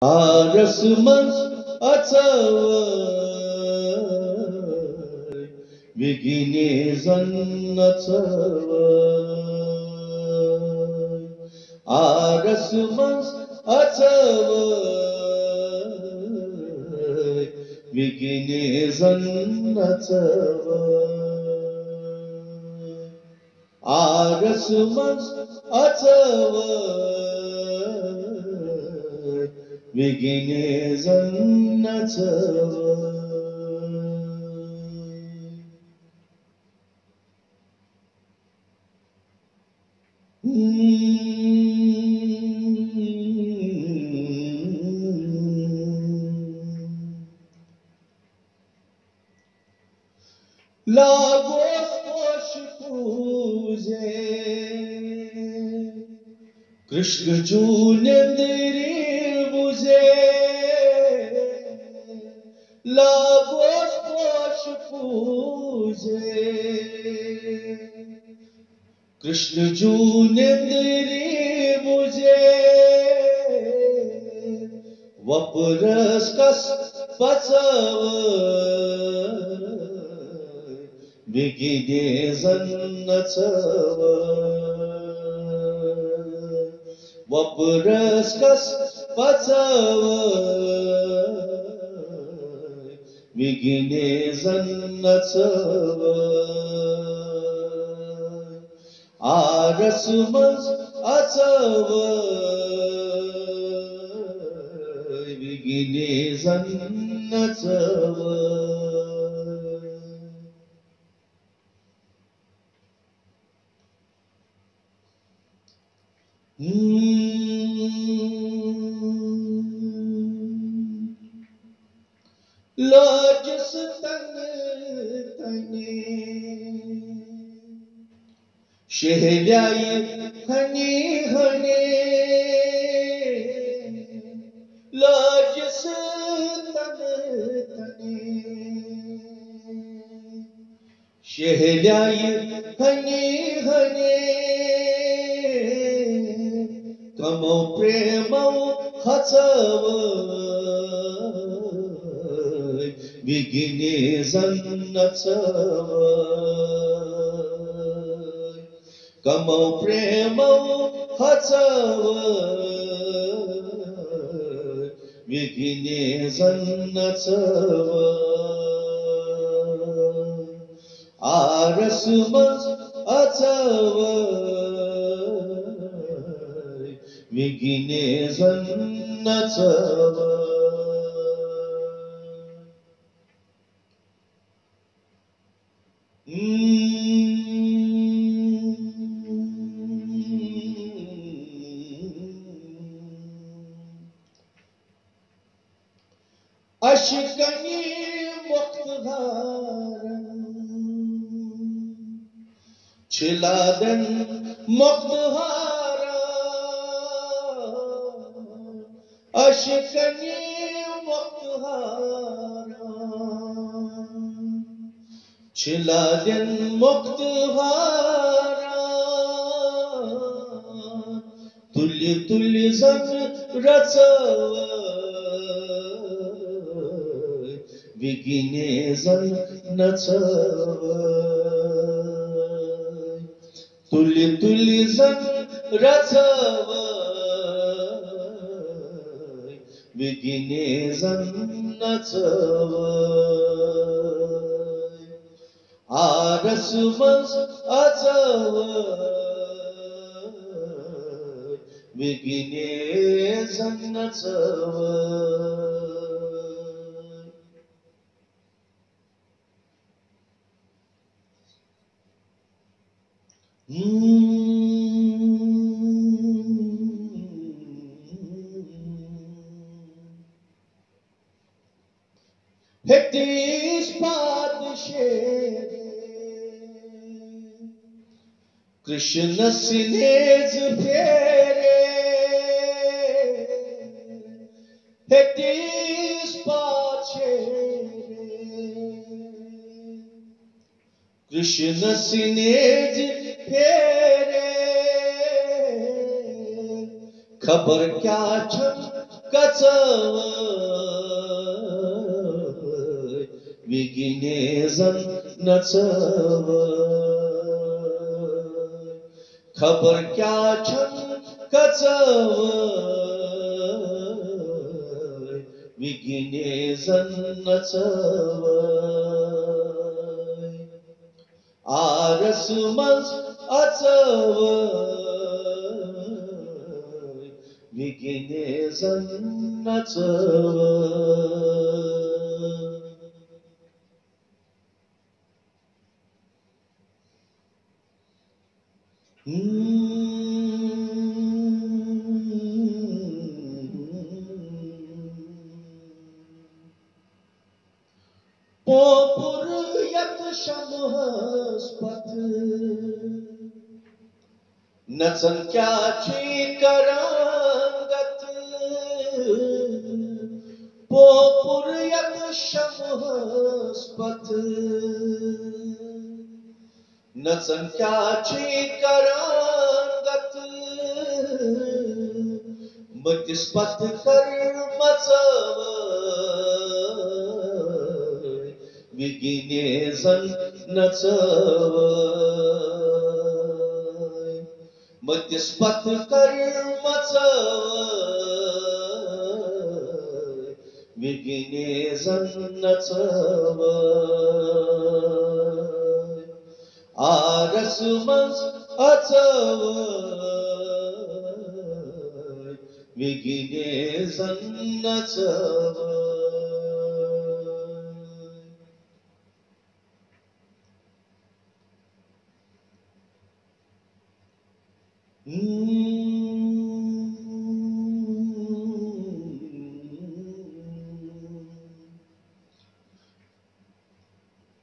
Arasımız atavay, Vigini zannatavay. Arasımız atavay, Vigini zannatavay. Arasımız atavay, Vigini zannatavay. Lagos hoş पूजे कृष्ण जूने दिल बुझे Lagos hoş पूजे कृष्ण जूने दिल बुझे वपरस कस पचवay Vigini zannatavay. Vapras kas pacavay, Vigini zannatavay. Arasımız atavay, Vigini zannatavay. Lojus tane Şehlyayı hani hani Lojus tane Şehlyayı hani hani Kamo premo hatavay, Vigini zannatavay. Kamo premo hatavay, Vigini zannatavay. Arasımız atavay, Vigini zannatavay. Aşkani muhtarım Çıladen muhtara Aşkani muhtara Çıladen muhtara Tulli tulli zan ratavay Vigini zannatavay Tulli tulli zan ratavay Vigini zannatavay Arasımız atavay Vigini zannatavay Heptiz padişeh Krishna sinez pere Heptiz padişeh Krishna sinez pere खबर क्या छन कचवय विघ्नेजन नचवय खबर क्या छन कचवय विघ्नेजन नचवय आरस मंज अचवय विघ्नेजन नचवय पोपुर यत शमहस्पत नचन क्या छी करंगत पोपुर यत शमहस्पत नचन क्या छी करंगत मतिस्पत कर मचवय विघ्नेजन नचवय मतिस्पत कर मचवय विघ्नेजन नचवय आरस मंज अचवय विघ्नेजन नचवय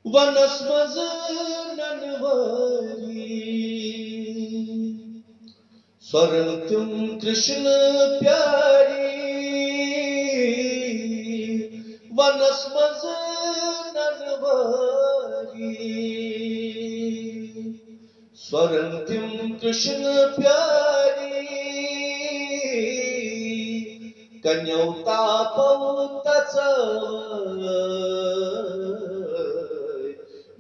वनस्मज ननवरी स्वरं तुम कृष्ण प्यारी वनस्मज ननवरी स्वरं तुम कृष्ण प्यारी कन्यौता पौतचवय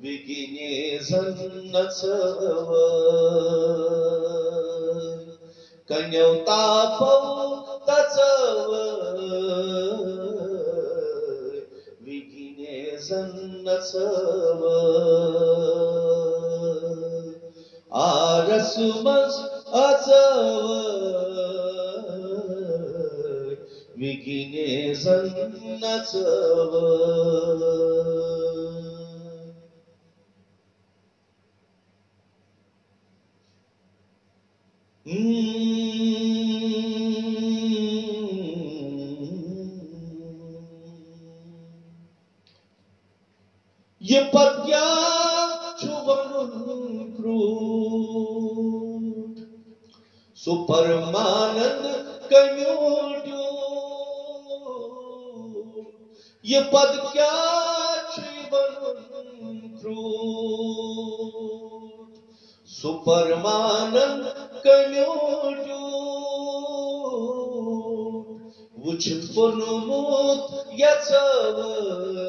विघ्नेजन नचवय कन्यौता पौतचवय विघ्नेजन नचवय आरस मंज अचवय विघ्नेजन नचवय ये पद क्या छुवनुन क्रूर सुपरमानंद कन्यूट्यू ये पद क्या छुवनुन क्रूर सुपरमानंद कन्यूट्यू वुचित पुनुमुत यचवय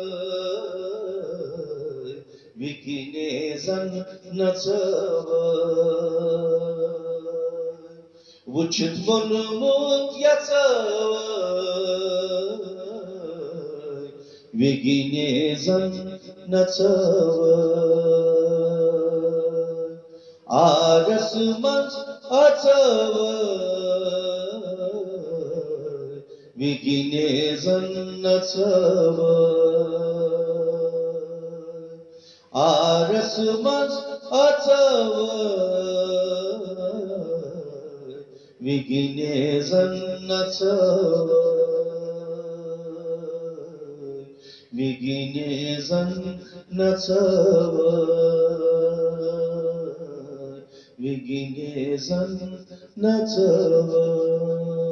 विघ्नेजन नचवय वुचित पुनुमुत यचवय विघ्नेजन नचवय आरस मंज अचवय विघ्नेजन नचवय आरस मंज अचवय विघ्नेजन नचवय विघ्नेजन नचवय विघ्नेजन नचवय